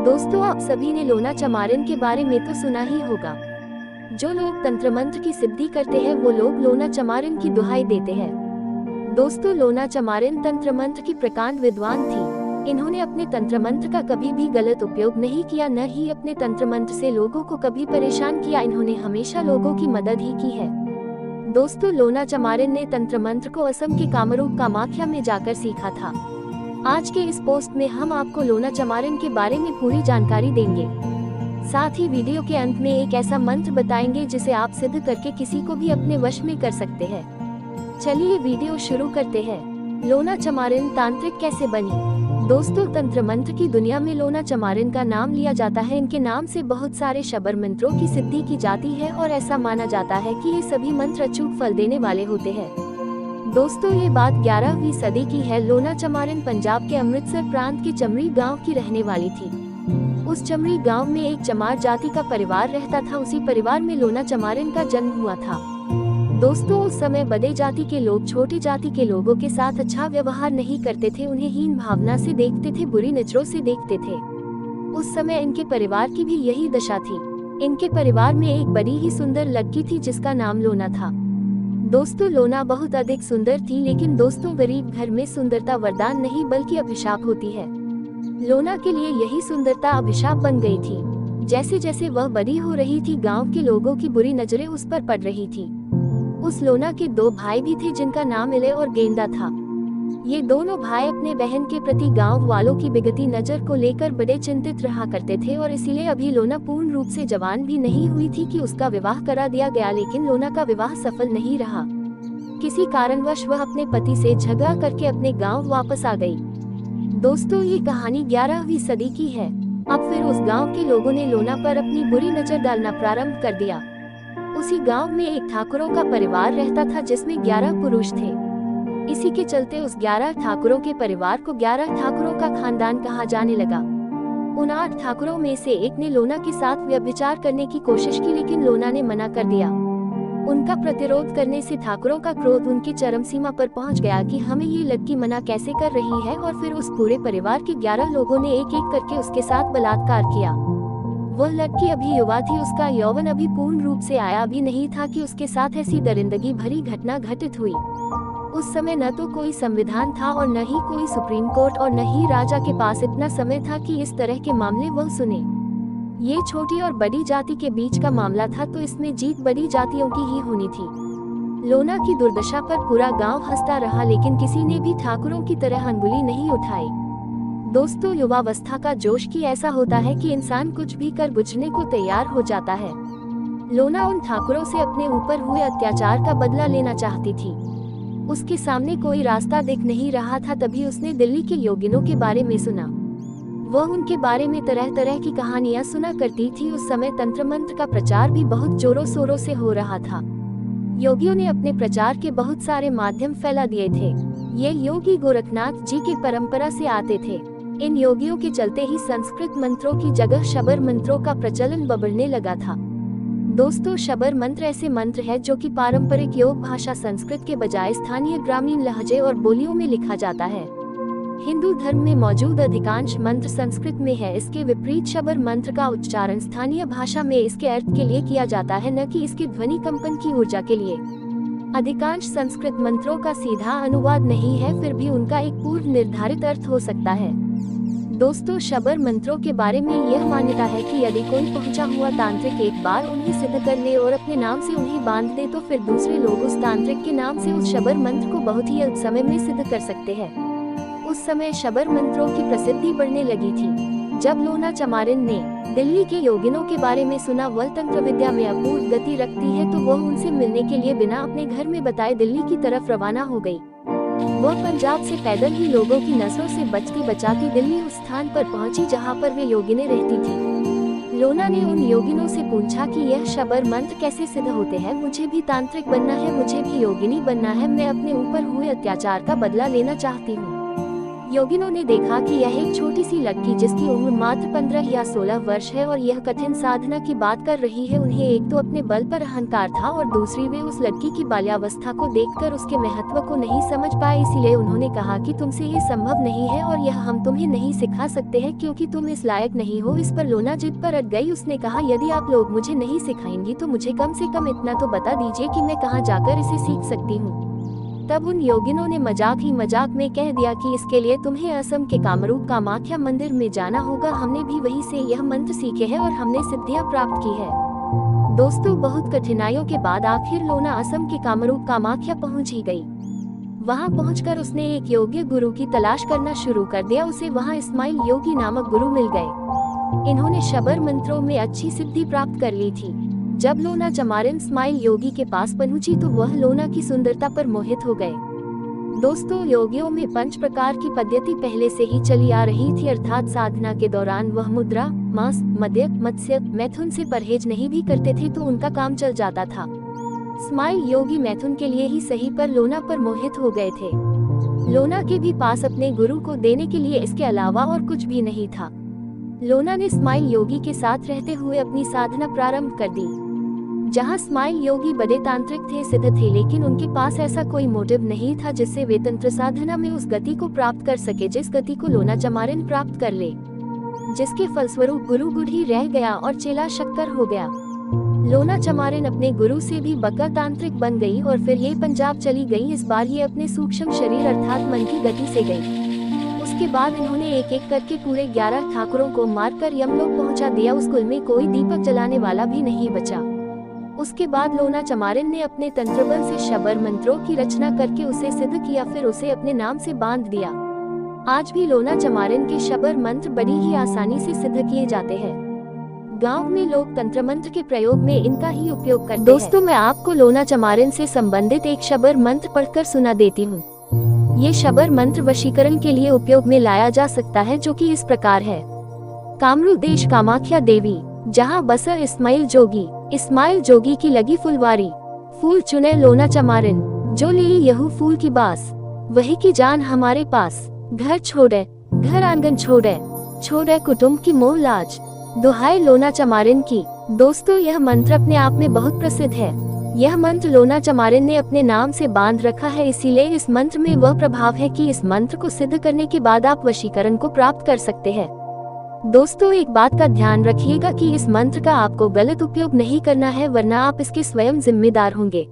दोस्तों, आप सभी ने लोना चमारिन के बारे में तो सुना ही होगा। जो लोग तंत्र मंत्र की सिद्धि करते हैं वो लोग लोना चमारिन की दुहाई देते हैं। दोस्तों, लोना चमारिन तंत्र मंत्र की प्रकांड विद्वान थी। इन्होंने अपने तंत्र मंत्र का कभी भी गलत उपयोग नहीं किया, न ही अपने तंत्र मंत्र से लोगों को कभी परेशान किया। इन्होंने हमेशा लोगों की मदद ही की है। दोस्तों, लोना चमारिन ने तंत्र मंत्र को असम के कामरूप कामाख्या में जाकर सीखा था। आज के इस पोस्ट में हम आपको लोना चमारिन के बारे में पूरी जानकारी देंगे। साथ ही वीडियो के अंत में एक ऐसा मंत्र बताएंगे जिसे आप सिद्ध करके किसी को भी अपने वश में कर सकते हैं। चलिए वीडियो शुरू करते हैं। लोना चमारिन तांत्रिक कैसे बनी? दोस्तों, तंत्र मंत्र की दुनिया में लोना चमारिन का नाम लिया जाता है। इनके नाम से बहुत सारे शबर मंत्रों की सिद्धि की जाती है और ऐसा माना जाता है कि ये सभी मंत्र अचूक फल देने वाले होते हैं। दोस्तों, ये बात 11वीं सदी की है। लोना चमारिन पंजाब के अमृतसर प्रांत के चमरी गांव की रहने वाली थी। उस चमरी गांव में एक चमार जाति का परिवार रहता था। उसी परिवार में लोना चमारिन का जन्म हुआ था। दोस्तों, उस समय बड़े जाति के लोग छोटी जाति के लोगों के साथ अच्छा व्यवहार नहीं करते थे, उन्हें हीन भावना से देखते थे, बुरी नजरों से देखते थे। उस समय इनके परिवार की भी यही दशा थी। इनके परिवार में एक बड़ी ही सुंदर लड़की थी जिसका नाम लोना था। दोस्तों, लोना बहुत अधिक सुंदर थी, लेकिन दोस्तों, गरीब घर में सुंदरता वरदान नहीं बल्कि अभिशाप होती है। लोना के लिए यही सुंदरता अभिशाप बन गई थी। जैसे जैसे वह बड़ी हो रही थी, गांव के लोगों की बुरी नजरें उस पर पड़ रही थी। उस लोना के 2 भाई भी थे जिनका नाम इले और गेंदा था। ये दोनों भाई अपने बहन के प्रति गांव वालों की बिगड़ती नजर को लेकर बड़े चिंतित रहा करते थे और इसीलिए अभी लोना पूर्ण रूप से जवान भी नहीं हुई थी कि उसका विवाह करा दिया गया। लेकिन लोना का विवाह सफल नहीं रहा। किसी कारणवश वह अपने पति से झगड़ा करके अपने गांव वापस आ गई। दोस्तों, ये कहानी 11वीं सदी की है। अब फिर उस गांव के लोगों ने लोना पर अपनी बुरी नजर डालना प्रारंभ कर दिया। उसी गांव में एक ठाकुरों का परिवार रहता था जिसमें 11 पुरुष थे। इसी के चलते उस 11 ठाकुरों के परिवार को 11 ठाकुरों का खानदान कहा जाने लगा। उन 8 ठाकुरों में से एक ने लोना के साथ व्यभिचार करने की कोशिश की, लेकिन लोना ने मना कर दिया। उनका प्रतिरोध करने से ठाकुरों का क्रोध उनकी चरम सीमा पर पहुंच गया कि हमें ये लड़की मना कैसे कर रही है, और फिर उस पूरे परिवार के 11 लोगों ने एक एक करके उसके साथ बलात्कार किया। वह लड़की अभी युवा थी, उसका यौवन अभी पूर्ण रूप से आया भी नहीं था कि उसके साथ ऐसी दरिंदगी भरी घटना घटित हुई। उस समय न तो कोई संविधान था और न ही कोई सुप्रीम कोर्ट और न ही राजा के पास इतना समय था कि इस तरह के मामले वह सुने। ये छोटी और बड़ी जाति के बीच का मामला था, तो इसमें जीत बड़ी जातियों की ही होनी थी। लोना की दुर्दशा पर पूरा गांव हंसता रहा, लेकिन किसी ने भी ठाकुरों की तरह अंगुली नहीं उठाई। दोस्तों, युवावस्था का जोश की ऐसा होता है कि इंसान कुछ भी कर गुजरने को तैयार हो जाता है। लोना उन ठाकुरों से अपने ऊपर हुए अत्याचार का बदला लेना चाहती थी। उसके सामने कोई रास्ता दिख नहीं रहा था। तभी उसने दिल्ली के योगिनों के बारे में सुना। वह उनके बारे में तरह तरह की कहानियां सुना करती थी। उस समय तंत्र मंत्र का प्रचार भी बहुत जोरों शोरों से हो रहा था। योगियों ने अपने प्रचार के बहुत सारे माध्यम फैला दिए थे। ये योगी गोरखनाथ जी की परंपरा से आते थे। इन योगियों के चलते ही संस्कृत मंत्रों की जगह शबर मंत्रों का प्रचलन बढ़ने लगा था। दोस्तों, शबर मंत्र ऐसे मंत्र है जो कि पारंपरिक योग भाषा संस्कृत के बजाय स्थानीय ग्रामीण लहजे और बोलियों में लिखा जाता है। हिंदू धर्म में मौजूद अधिकांश मंत्र संस्कृत में है। इसके विपरीत शबर मंत्र का उच्चारण स्थानीय भाषा में इसके अर्थ के लिए किया जाता है, न कि इसके ध्वनि कंपन की ऊर्जा के लिए। अधिकांश संस्कृत मंत्रों का सीधा अनुवाद नहीं है, फिर भी उनका एक पूर्व निर्धारित अर्थ हो सकता है। दोस्तों, शबर मंत्रों के बारे में यह मान्यता है कि यदि कोई पहुंचा हुआ तांत्रिक एक बार उन्हें सिद्ध कर ले और अपने नाम से उन्हें बांध दे, तो फिर दूसरे लोग उस तांत्रिक के नाम से उस शबर मंत्र को बहुत ही अल्प समय में सिद्ध कर सकते हैं। उस समय शबर मंत्रों की प्रसिद्धि बढ़ने लगी थी। जब लोना चमारिन ने दिल्ली के योगिनों के बारे में सुना, वह तंत्र विद्या में अपूर्व गति रखती है, तो वह उनसे मिलने के लिए बिना अपने घर में बताए दिल्ली की तरफ रवाना हो गई। वह पंजाब से पैदल ही लोगों की नजरों से बचती बचाती दिल्ली उस स्थान पर पहुंची जहां पर वे योगिनें रहती थी। लोना ने उन योगिनों से पूछा कि यह शबर मंत्र कैसे सिद्ध होते हैं। मुझे भी तांत्रिक बनना है, मुझे भी योगिनी बनना है, मैं अपने ऊपर हुए अत्याचार का बदला लेना चाहती हूँ। योगिनों ने देखा कि यह एक छोटी सी लड़की जिसकी उम्र मात्र 15 या 16 वर्ष है और यह कठिन साधना की बात कर रही है। उन्हें एक तो अपने बल पर अहंकार था और दूसरी वे उस लड़की की बाल्यावस्था को देखकर उसके महत्व को नहीं समझ पाए। इसीलिए उन्होंने कहा कि तुमसे ये संभव नहीं है और यह हम तुम्हें नहीं सिखा सकते हैं क्योंकि तुम इस लायक नहीं हो। इस पर लोना जिद पर अड़ गई। उसने कहा, यदि आप लोग मुझे नहीं सिखाएंगी तो मुझे कम से कम इतना तो बता दीजिए कि मैं कहाँ जाकर इसे सीख सकती हूँ। तब उन योगिनों ने मजाक ही मजाक में कह दिया कि इसके लिए तुम्हें असम के कामरूप कामाख्या मंदिर में जाना होगा। हमने भी वहीं से यह मंत्र सीखे हैं और हमने सिद्धियां प्राप्त की है। दोस्तों, बहुत कठिनाइयों के बाद आखिर लोना असम के कामरूप कामाख्या पहुंच ही गई। वहां पहुंचकर उसने एक योग्य गुरु की तलाश करना शुरू कर दिया। उसे वहां इस्माइल योगी नामक गुरु मिल गए। इन्होंने शबर मंत्रों में अच्छी सिद्धि प्राप्त कर ली थी। जब लोना चमारिन इस्माइल योगी के पास पहुंची तो वह लोना की सुंदरता पर मोहित हो गए। दोस्तों, योगियों में 5 प्रकार की पद्धति पहले से ही चली आ रही थी, अर्थात साधना के दौरान वह मुद्रा, मांस, मद्य, मत्स्य, मैथुन से परहेज नहीं भी करते थे तो उनका काम चल जाता था। इस्माइल योगी मैथुन के लिए ही सही पर लोना पर मोहित हो गए थे। लोना के भी पास अपने गुरु को देने के लिए इसके अलावा और कुछ भी नहीं था। लोना ने इस्माइल योगी के साथ रहते हुए अपनी साधना प्रारंभ कर दी। जहां इस्माइल योगी बड़े तांत्रिक थे, सिद्ध थे, लेकिन उनके पास ऐसा कोई मोटिव नहीं था जिससे वे तंत्र साधना में उस गति को प्राप्त कर सके जिस गति को लोना चमारिन प्राप्त कर ले, जिसके फलस्वरूप गुरु गुड़ ही रह गया और चेला शक्कर हो गया। लोना चमारिन अपने गुरु से भी बका तांत्रिक बन गई और फिर ये पंजाब चली गई। इस बार ये अपने सूक्ष्म शरीर अर्थात मन की गति से गई। उसके बाद इन्होंने एक एक करके पूरे 11 ठाकुरों को मारकर यमलोक पहुंचा दिया। उस कुल में कोई दीपक जलाने वाला भी नहीं बचा। उसके बाद लोना चमारिन ने अपने तंत्रबल से शबर मंत्रों की रचना करके उसे सिद्ध किया, फिर उसे अपने नाम से बांध दिया। आज भी लोना चमारिन के शबर मंत्र बड़ी ही आसानी से सिद्ध किए जाते हैं। गांव में लोग तंत्र मंत्र के प्रयोग में इनका ही उपयोग करते हैं। दोस्तों, मैं आपको लोना चमारिन से संबंधित एक शबर मंत्र पढ़कर सुना देती हूँ। ये शबर मंत्र वशीकरण के लिए उपयोग में लाया जा सकता है, जो कि इस प्रकार है। कामरू देश कामाख्या देवी, जहाँ बसा इस्माइल जोगी की लगी फुलवारी, फूल चुने लोना चमारिन, जो ले यहू फूल की बास, वही की जान हमारे पास। घर छोड़े, घर आंगन छोड़े कुटुंब की मोह लाज, दुहाई लोना चमारिन की। दोस्तों, यह मंत्र अपने आप में बहुत प्रसिद्ध है। यह मंत्र लोना चमारिन ने अपने नाम से बांध रखा है, इसीलिए इस मंत्र में वह प्रभाव है कि इस मंत्र को सिद्ध करने के बाद आप वशीकरण को प्राप्त कर सकते हैं। दोस्तों, एक बात का ध्यान रखिएगा कि इस मंत्र का आपको गलत उपयोग नहीं करना है, वरना आप इसके स्वयं जिम्मेदार होंगे।